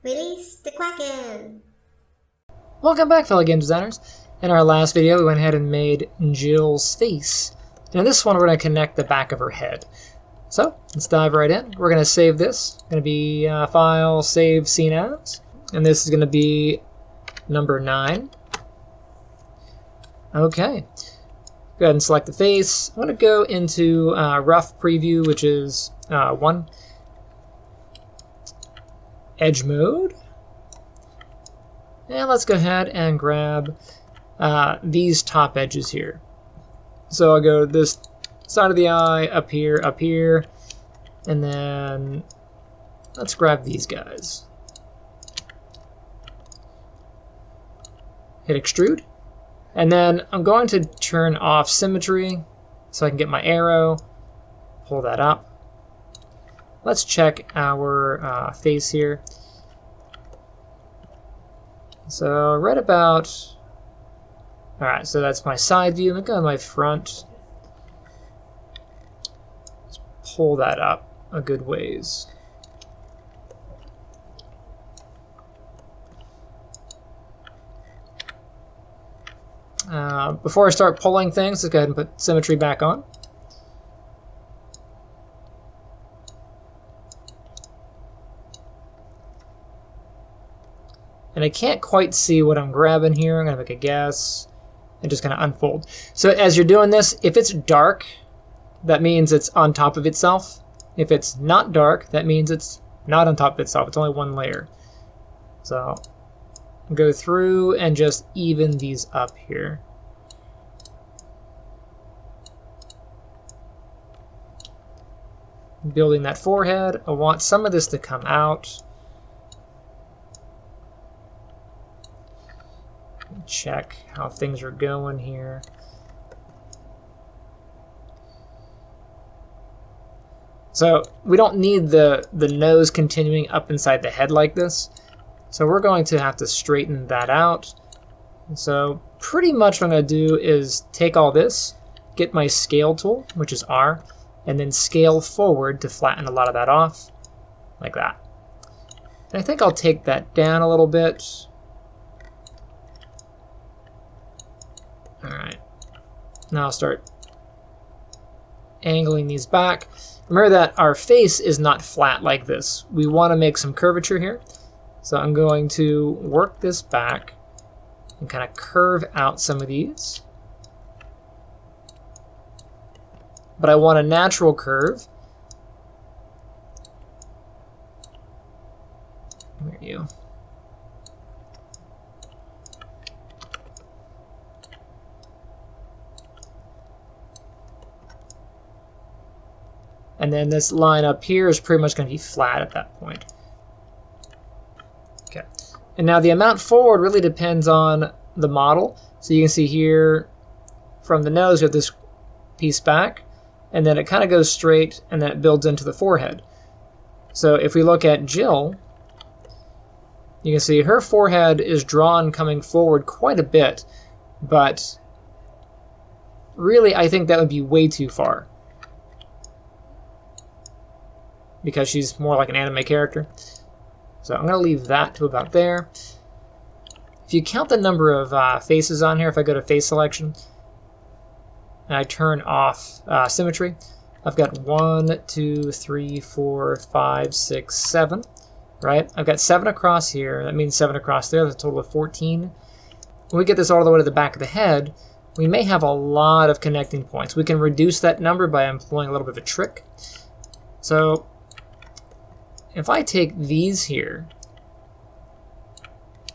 Release the Kraken! Welcome back, fellow game designers. In our last video, we went ahead and made Jill's face. And in this one, we're going to connect the back of her head. So, let's dive right in. We're going to save this. It's going to be File, Save, Scene As. And this is going to be number 9. Okay. Go ahead and select the face. I'm going to go into Rough Preview, which is 1. Edge Mode. And let's go ahead and grab these top edges here. So I'll go this side of the eye, up here, and then let's grab these guys. Hit extrude. And then I'm going to turn off symmetry so I can get my arrow, pull that up. Let's check our face here. So right about, all right, so that's my side view. Let me go to my front. Let's pull that up a good ways. Before I start pulling things, let's go ahead and put symmetry back on. And I can't quite see what I'm grabbing here. I'm going to make a guess and just kind of unfold. So as you're doing this, if it's dark, that means it's on top of itself. If it's not dark, that means it's not on top of itself. It's only one layer. So go through and just even these up here. Building that forehead. I want some of this to come out. Check how things are going here. So we don't need the nose continuing up inside the head like this. So we're going to have to straighten that out. And so pretty much what I'm going to do is take all this, get my scale tool, which is R, and then scale forward to flatten a lot of that off, like that. And I think I'll take that down a little bit. Alright, now I'll start angling these back. Remember that our face is not flat like this. We want to make some curvature here. So I'm going to work this back and kind of curve out some of these. But I want a natural curve. Where are you? And then this line up here is pretty much going to be flat at that point. Okay. And now the amount forward really depends on the model. So you can see here from the nose we have this piece back, and then it kind of goes straight, and then it builds into the forehead. So if we look at Jill, you can see her forehead is drawn coming forward quite a bit, but really I think that would be way too far, because she's more like an anime character. So I'm going to leave that to about there. If you count the number of faces on here, if I go to face selection and I turn off symmetry, I've got 1, 2, 3, 4, 5, 6, 7. Right? I've got 7 across here. That means 7 across there. That's a total of 14. When we get this all the way to the back of the head, we may have a lot of connecting points. We can reduce that number by employing a little bit of a trick. So if I take these here,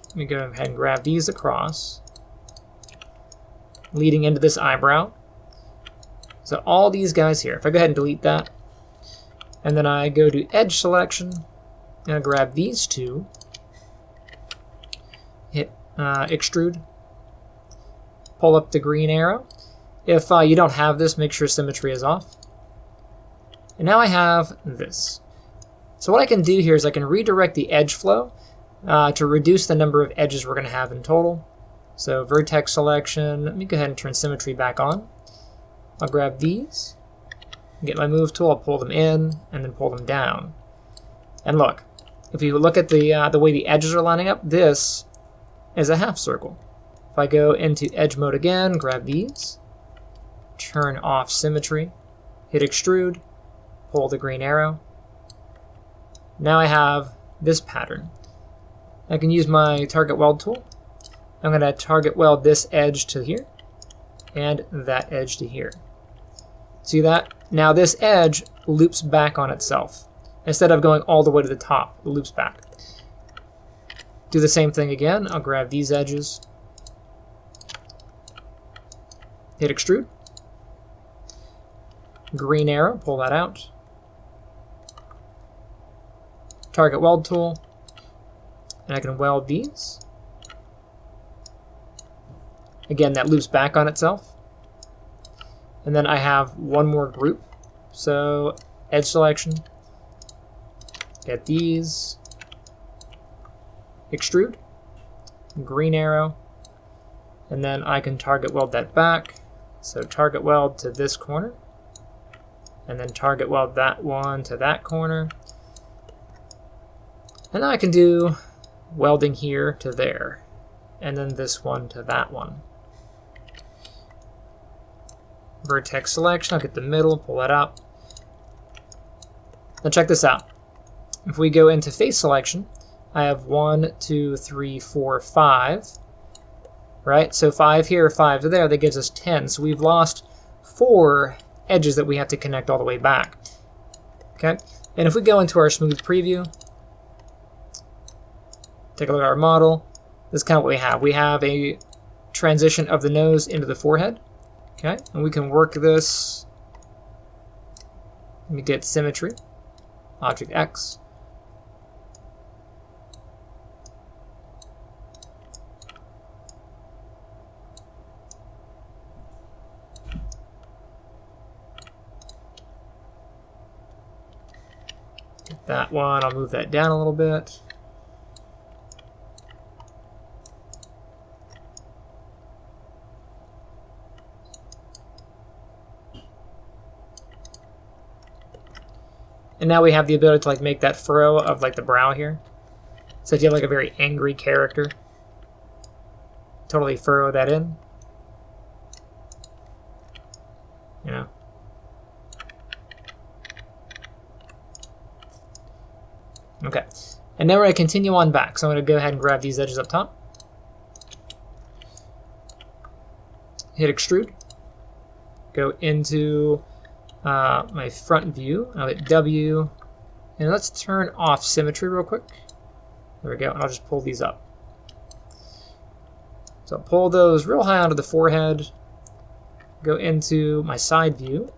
let me go ahead and grab these across, leading into this eyebrow. So all these guys here, if I go ahead and delete that, and then I go to edge selection, and I grab these two, hit extrude, pull up the green arrow. If you don't have this, make sure symmetry is off. And now I have this. So what I can do here is I can redirect the edge flow to reduce the number of edges we're going to have in total. So vertex selection, let me go ahead and turn symmetry back on. I'll grab these, get my move tool, I'll pull them in, and then pull them down. And look, if you look at the way the edges are lining up, this is a half circle. If I go into edge mode again, grab these, turn off symmetry, hit extrude, pull the green arrow. Now I have this pattern. I can use my target weld tool. I'm going to target weld this edge to here and that edge to here. See that? Now this edge loops back on itself. Instead of going all the way to the top, it loops back. Do the same thing again. I'll grab these edges, hit extrude, green arrow, pull that out, target weld tool, and I can weld these. Again, that loops back on itself. And then I have one more group. So edge selection, get these, extrude, green arrow, and then I can target weld that back. So target weld to this corner, and then target weld that one to that corner. And then I can do welding here to there, and then this one to that one. Vertex selection, I'll get the middle, pull that up. Now check this out. If we go into face selection, I have 1, 2, 3, 4, 5. Right? So 5 here, 5 to there, that gives us 10. So we've lost 4 edges that we have to connect all the way back. Okay? And if we go into our smooth preview, take a look at our model, this is kind of what we have. We have a transition of the nose into the forehead. Okay, and we can work this. Let me get symmetry, object X. Get that one, I'll move that down a little bit. And now we have the ability to make that furrow of the brow here. So if you have a very angry character, totally furrow that in. You know. Okay. And now we're going to continue on back. So I'm going to go ahead and grab these edges up top. Hit extrude. Go into my front view. I'll hit W, and let's turn off symmetry real quick. There we go, and I'll just pull these up. So I'll pull those real high onto the forehead, go into my side view,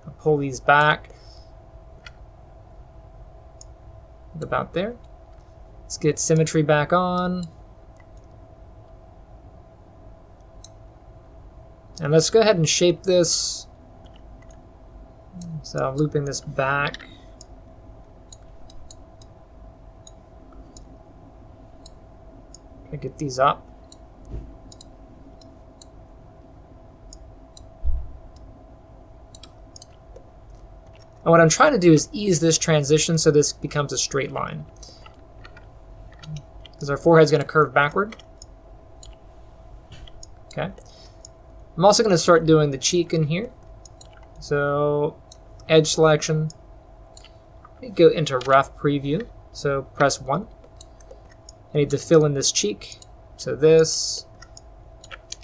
I'll pull these back about there. Let's get symmetry back on. And let's go ahead and shape this. So I'm looping this back. Get these up. And what I'm trying to do is ease this transition so this becomes a straight line. Because our forehead's going to curve backward. Okay. I'm also going to start doing the cheek in here. So edge selection. Let me go into rough preview. So press 1. I need to fill in this cheek. So this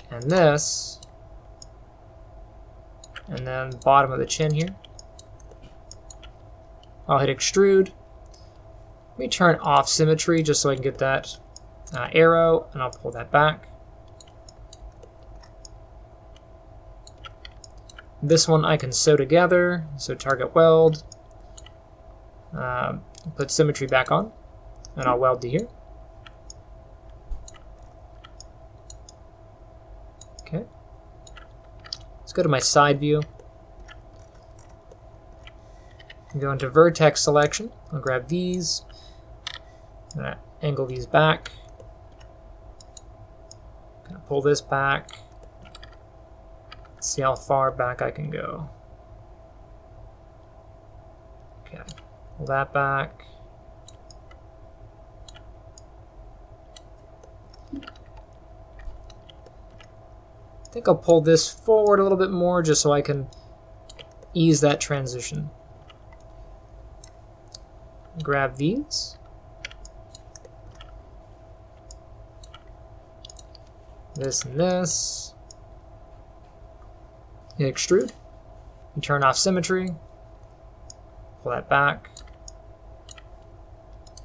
and this. And then bottom of the chin here. I'll hit extrude. Let me turn off symmetry just so I can get that arrow, and I'll pull that back. This one I can sew together, so target weld. Put symmetry back on, and I'll weld to here. Okay. Let's go to my side view. Go into vertex selection. I'll grab these. I'm going to angle these back. Kind of pull this back. See how far back I can go. Okay. Pull that back. I think I'll pull this forward a little bit more just so I can ease that transition. Grab these. This and this. Hit extrude. You turn off symmetry. Pull that back.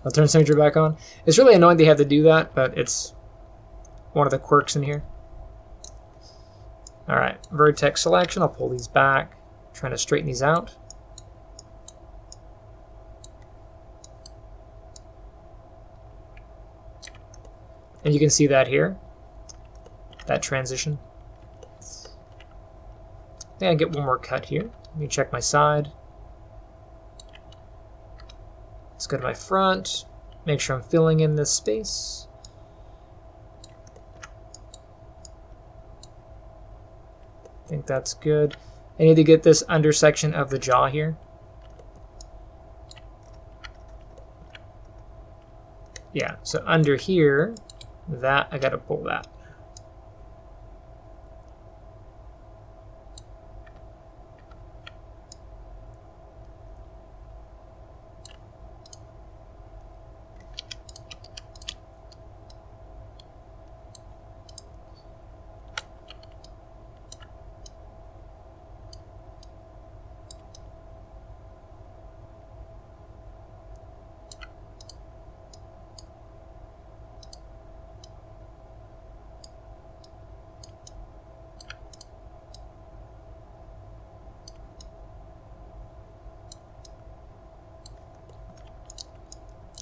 I'll turn symmetry back on. It's really annoying they have to do that, but it's one of the quirks in here. Alright, vertex selection. I'll pull these back. Trying to straighten these out. And you can see that here. That transition. I think I get one more cut here. Let me check my side. Let's go to my front. Make sure I'm filling in this space. I think that's good. I need to get this under section of the jaw here. Yeah, so under here, that I gotta pull that.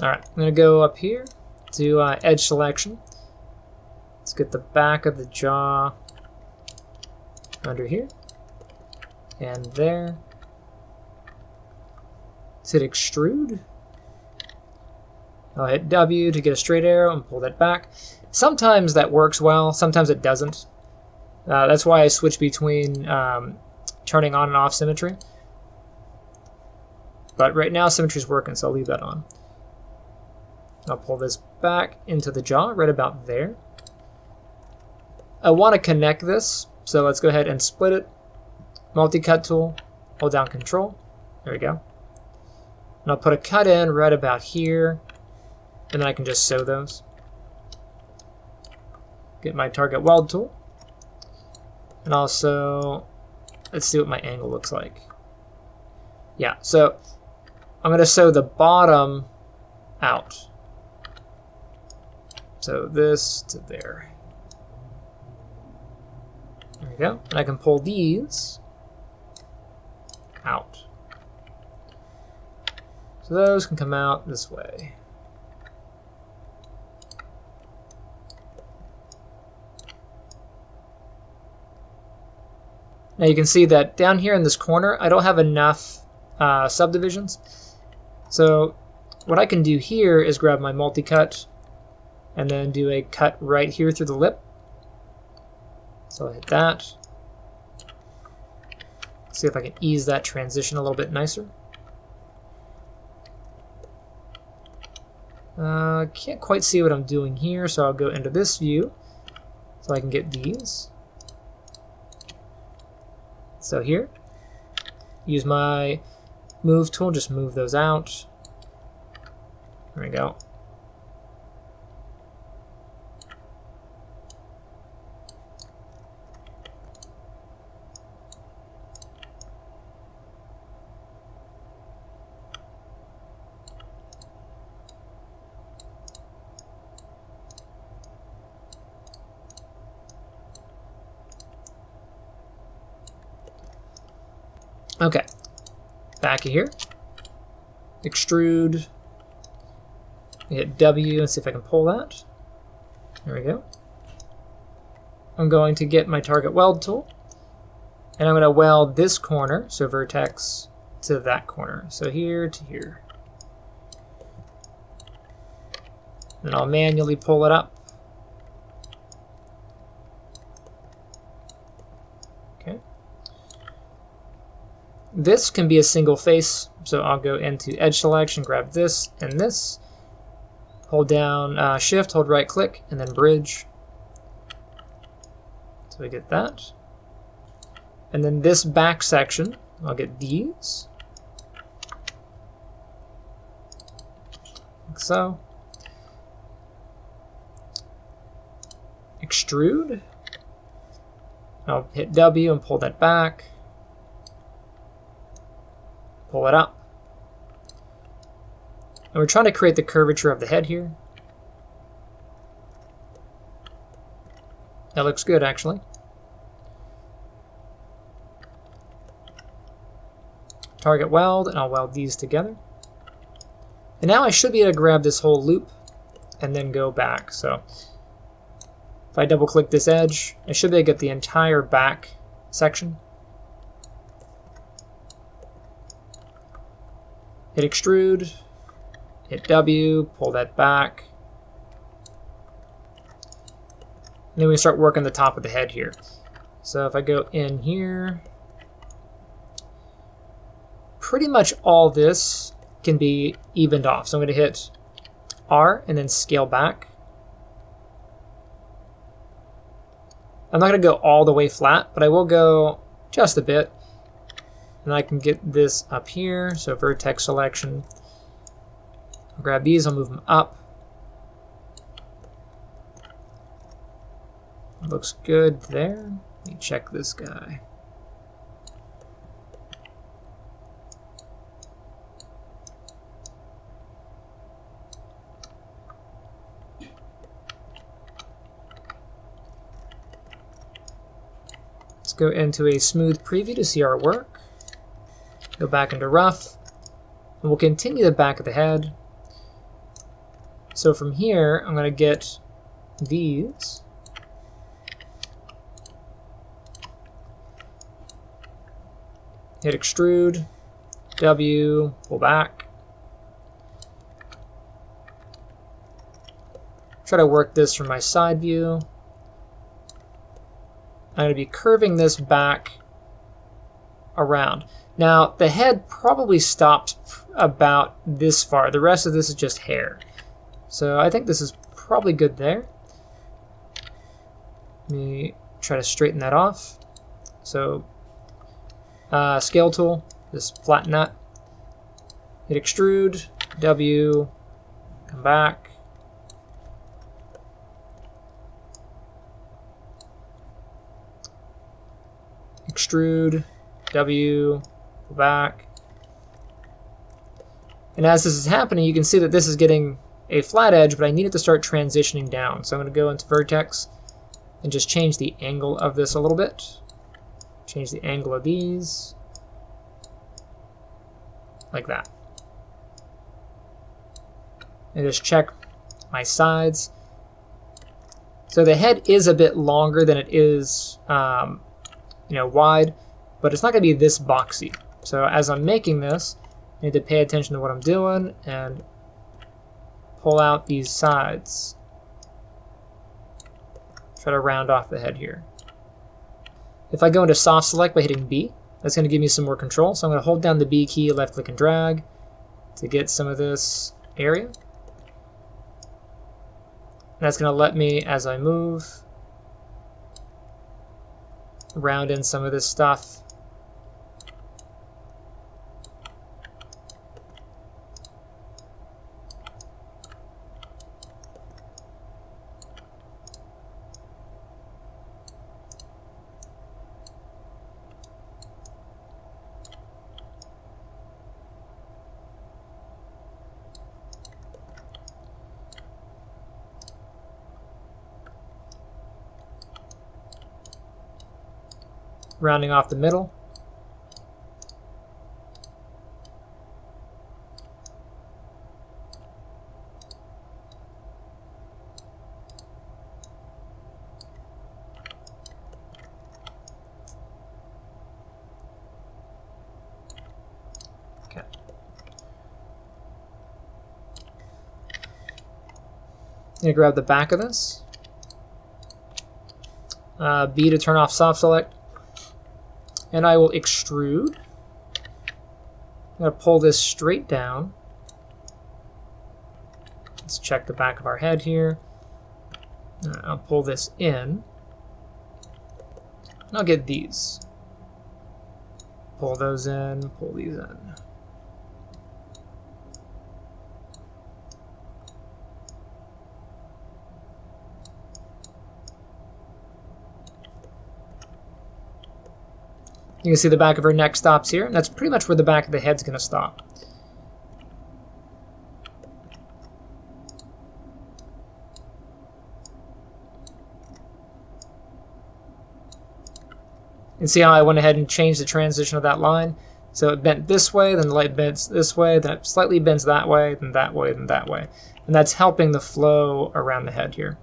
Alright, I'm going to go up here to edge selection. Let's get the back of the jaw under here and there. Let's hit extrude. I'll hit W to get a straight arrow and pull that back. Sometimes that works well, sometimes it doesn't. That's why I switch between turning on and off symmetry. But right now symmetry is working, so I'll leave that on. I'll pull this back into the jaw, right about there. I want to connect this, so let's go ahead and split it. Multi-cut tool, hold down Control. There we go. And I'll put a cut in right about here, and then I can just sew those. Get my target weld tool. And also, let's see what my angle looks like. Yeah, so I'm going to sew the bottom out. So this to there. There we go. And I can pull these out. So those can come out this way. Now you can see that down here in this corner, I don't have enough subdivisions. So what I can do here is grab my multi-cut and then do a cut right here through the lip. So I'll hit that. See if I can ease that transition a little bit nicer. Can't quite see what I'm doing here, so I'll go into this view so I can get these. So here, use my move tool, just move those out. There we go. Okay, back of here, extrude, hit W and see if I can pull that. There we go. I'm going to get my target weld tool, and I'm going to weld this corner, so vertex to that corner, so here to here. Then I'll manually pull it up. Okay. This can be a single face, So I'll go into edge selection, grab this and this, hold down shift, hold right click, and then bridge. So we get that. And then this back section, I'll get these. Like so. Extrude. I'll hit W and pull that back. Pull it up. And we're trying to create the curvature of the head here. That looks good, actually. Target weld, and I'll weld these together. And now I should be able to grab this whole loop and then go back. So if I double click this edge, I should be able to get the entire back section. Hit extrude, hit W, pull that back. And then we start working the top of the head here. So if I go in here, pretty much all this can be evened off. So I'm going to hit R and then scale back. I'm not going to go all the way flat, but I will go just a bit. And I can get this up here. So vertex selection. I'll grab these, I'll move them up. Looks good there. Let me check this guy. Let's go into a smooth preview to see our work. Go back into rough, and we'll continue the back of the head. So from here, I'm going to get these. Hit extrude, W, pull back. Try to work this from my side view. I'm going to be curving this back around. Now, the head probably stops about this far. The rest of this is just hair. So I think this is probably good there. Let me try to straighten that off. So scale tool, just flatten that. Hit extrude, W, come back. Extrude, W, go back. And as this is happening, you can see that this is getting a flat edge, but I need it to start transitioning down. So I'm going to go into vertex and just change the angle of this a little bit. Change the angle of these, like that. And just check my sides. So the head is a bit longer than it is wide, but it's not going to be this boxy. So as I'm making this, I need to pay attention to what I'm doing and pull out these sides. Try to round off the head here. If I go into soft select by hitting B, that's going to give me some more control. So I'm going to hold down the B key, left click and drag to get some of this area. And that's going to let me, as I move, round in some of this stuff. Rounding off the middle. Okay. I'm going to grab the back of this. B to turn off soft select. And I will extrude. I'm going to pull this straight down. Let's check the back of our head here. I'll pull this in. And I'll get these. Pull those in, pull these in. You can see the back of her neck stops here, and that's pretty much where the back of the head's going to stop. And see how I went ahead and changed the transition of that line? So it bent this way, then the light bends this way, then it slightly bends that way, then that way, then that way. And that's helping the flow around the head here.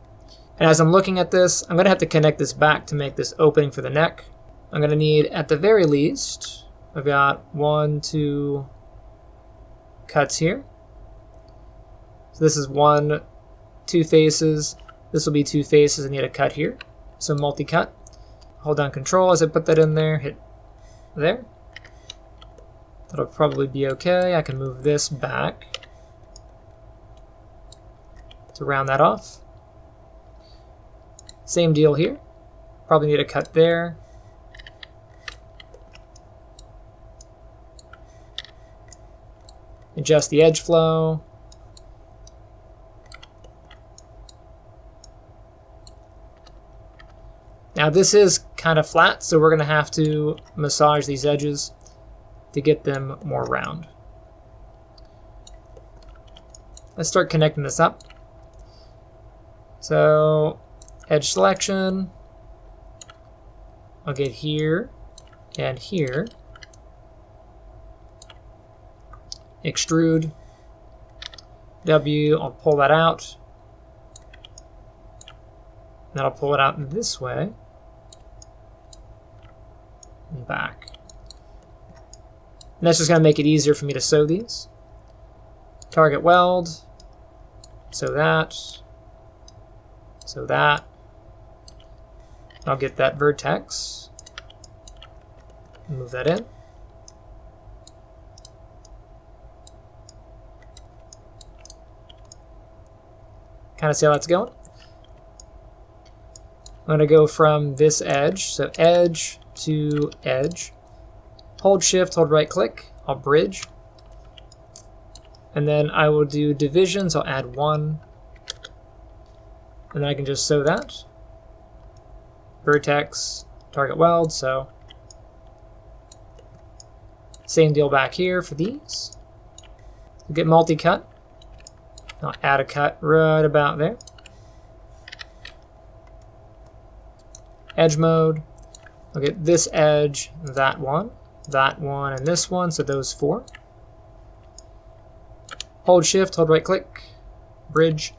And as I'm looking at this, I'm going to have to connect this back to make this opening for the neck. I'm going to need, at the very least, I've got 1, 2 cuts here. So this is 1, 2 faces. This will be 2 faces. I need a cut here. So multi-cut. Hold down Control as I put that in there. Hit there. That'll probably be okay. I can move this back to round that off. Same deal here. Probably need a cut there. Adjust the edge flow. Now this is kind of flat, so we're going to have to massage these edges to get them more round. Let's start connecting this up. So edge selection. I'll get here and here. Extrude. W, I'll pull that out. Then I'll pull it out this way. And back. And that's just going to make it easier for me to sew these. Target weld. Sew that. Sew that. I'll get that vertex. Move that in. Kind of see how that's going. I'm going to go from this edge, so edge to edge. Hold Shift, hold right click, I'll bridge. And then I will do divisions, I'll add 1. And then I can just sew that. Vertex, target weld, so. Same deal back here for these. We'll get multi-cut. I'll add a cut right about there. Edge mode. I'll get this edge, that one, and this one, so those 4. Hold Shift, hold right click, bridge,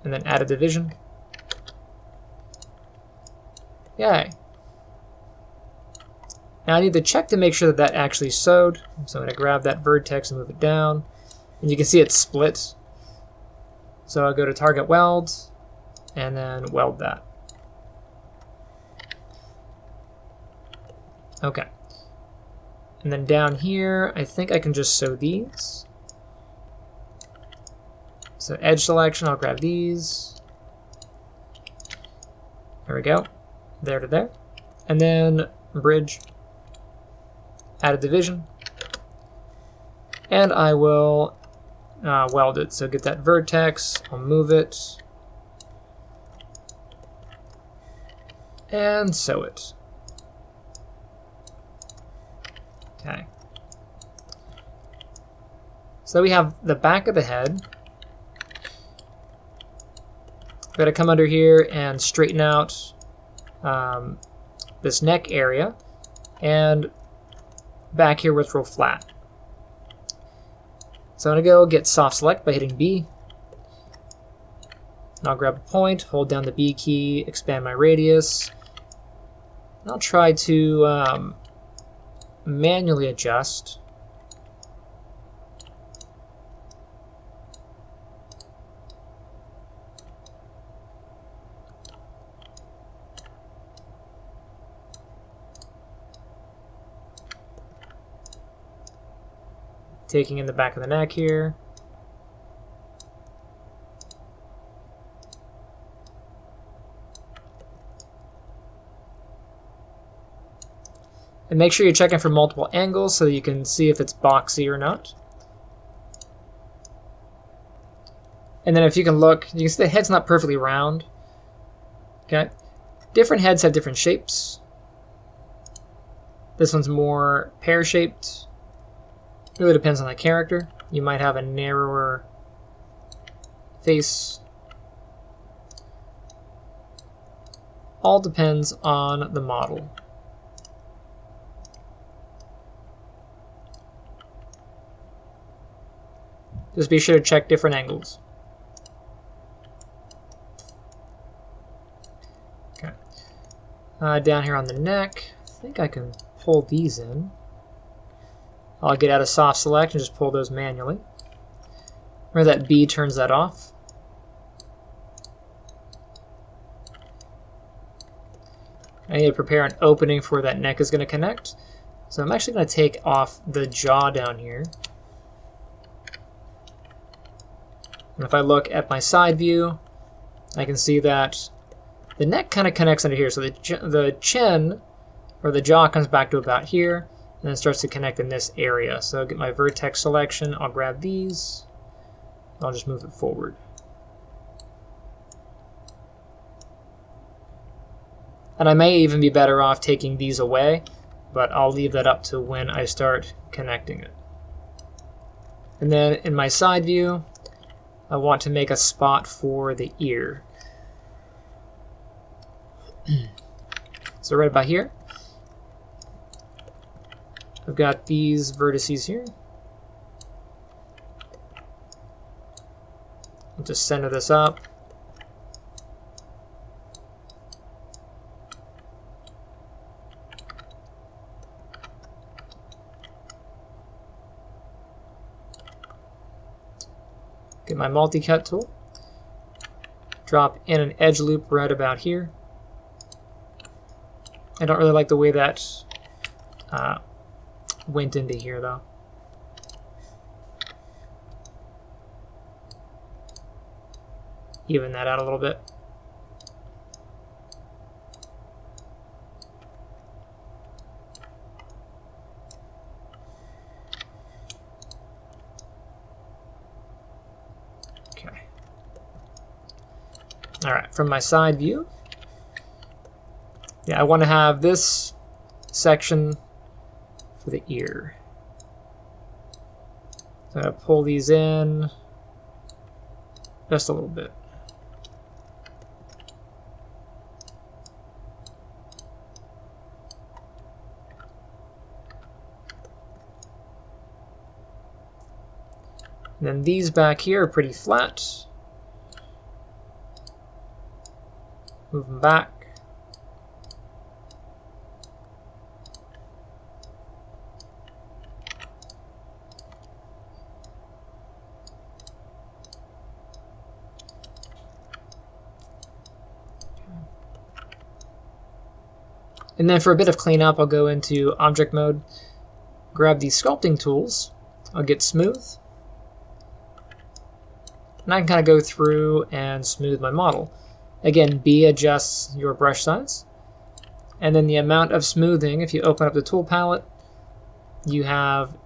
and then add a division. Yay. Now I need to check to make sure that that actually sewed. So I'm going to grab that vertex and move it down. And you can see it's split. So I'll go to target weld and then weld that. Okay. And then down here, I think I can just sew these. So edge selection, I'll grab these. There we go. There to there. And then bridge. Add a division. And I will weld it. So get that vertex, I'll move it. And sew it. Okay. So we have the back of the head. We're going to come under here and straighten out this neck area. And back here where it's real flat. So I'm going to go get soft select by hitting B. And I'll grab a point, hold down the B key, expand my radius. And I'll try to manually adjust. taking in the back of the neck here. And make sure you're checking for multiple angles so you can see if it's boxy or not. And then if you can look, you can see the head's not perfectly round. Okay. Different heads have different shapes. This one's more pear-shaped. Really depends on the character. You might have a narrower face. All depends on the model. Just be sure to check different angles. Okay. Down here on the neck, I think I can pull these in. I'll get out of soft select and just pull those manually. Remember that B turns that off. I need to prepare an opening for where that neck is going to connect. So I'm actually going to take off the jaw down here. And if I look at my side view, I can see that the neck kind of connects under here. So the chin, or the jaw, comes back to about here, and then starts to connect in this area. So I'll get my vertex selection, I'll grab these, I'll just move it forward. And I may even be better off taking these away, but I'll leave that up to when I start connecting it. And then in my side view, I want to make a spot for the ear. So right about here, I've got these vertices here. I'll just center this up. Get my multi-cut tool. Drop in an edge loop right about here. I don't really like the way that went into here though. Even that out a little bit. Okay. All right, from my side view, yeah, I want to have this section for the ear. So I'm going to pull these in just a little bit. And then these back here are pretty flat. Move them back. And then for a bit of cleanup, I'll go into object mode, grab these sculpting tools, I'll get smooth, and I can kind of go through and smooth my model. Again, B adjusts your brush size, and then the amount of smoothing, if you open up the tool palette, you have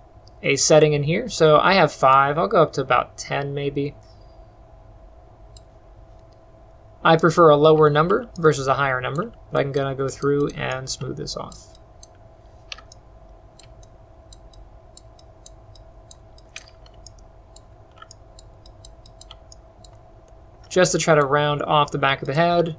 a setting in here. So I have 5, I'll go up to about 10 maybe. I prefer a lower number versus a higher number, but I'm going to go through and smooth this off. Just to try to round off the back of the head.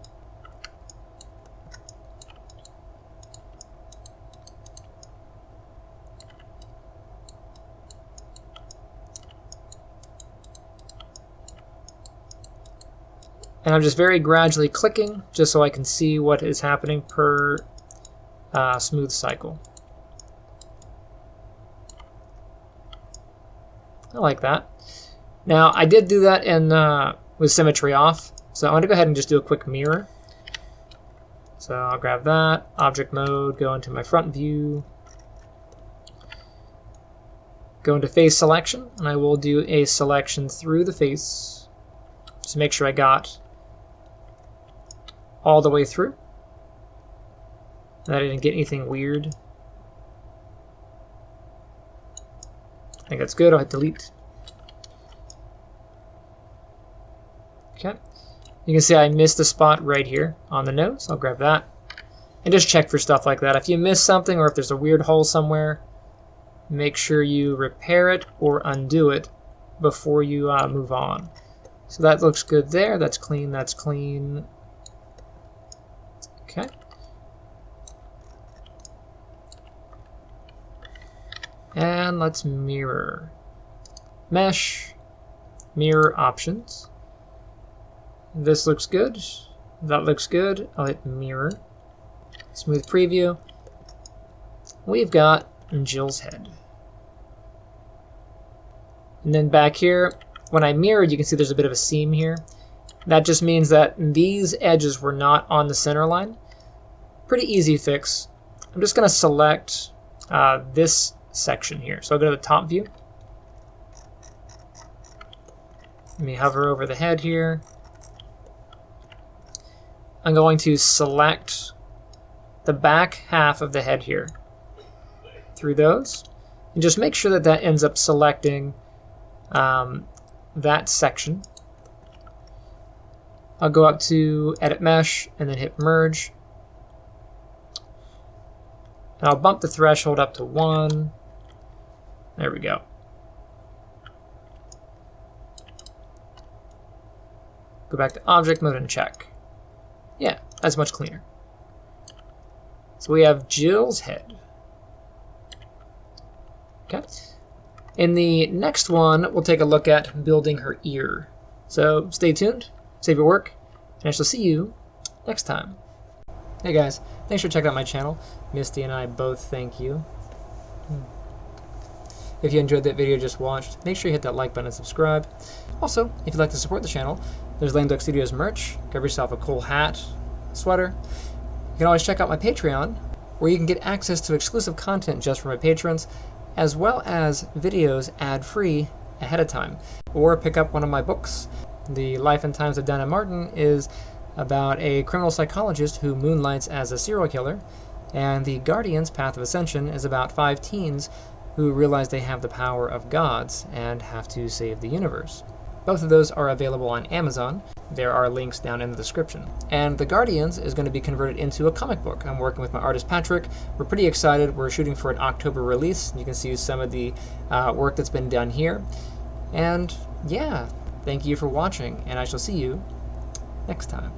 And I'm just very gradually clicking just so I can see what is happening per smooth cycle. I like that. Now I did do that in with symmetry off, so I'm going to go ahead and just do a quick mirror. So I'll grab that, object mode, go into my front view, Go into face selection, and I will do a selection through the face. Just make sure I got all the way through. That I didn't get anything weird. I think that's good. I'll hit delete. Okay. You can see I missed a spot right here on the nose. I'll grab that. And just check for stuff like that. If you miss something or if there's a weird hole somewhere, make sure you repair it or undo it before you move on. So that looks good there. That's clean. That's clean. Okay. And let's mirror. Mesh. Mirror options. This looks good. That looks good. I'll hit mirror. Smooth preview. We've got Jill's head. And then back here, when I mirrored, you can see there's a bit of a seam here. That just means that these edges were not on the center line. Pretty easy fix. I'm just going to select this section here. So I'll go to the top view. Let me hover over the head here. I'm going to select the back half of the head here through those. And just make sure that that ends up selecting that section. I'll go up to Edit Mesh and then hit Merge. And I'll bump the threshold up to 1. There we go. Go back to Object Mode and check. Yeah, that's much cleaner. So we have Jill's head. Okay. In the next one, we'll take a look at building her ear. So stay tuned, save your work, and I shall see you next time. Hey guys, thanks for checking out my channel. Misty and I both thank you. If you enjoyed that video you just watched, make sure you hit that like button and subscribe. Also, if you'd like to support the channel, there's Lame Duck Studios merch. Grab yourself a cool hat, sweater. You can always check out my Patreon, where you can get access to exclusive content just for my patrons, as well as videos ad-free ahead of time. Or pick up one of my books. The Life and Times of Dinah Marton is about a criminal psychologist who moonlights as a serial killer, and The Guardian's Path of Ascension is about 5 teens who realize they have the power of gods and have to save the universe. Both of those are available on Amazon. There are links down in the description. And The Guardians is going to be converted into a comic book. I'm working with my artist Patrick. We're pretty excited. We're shooting for an October release. You can see some of the work that's been done here. And yeah, thank you for watching, and I shall see you next time.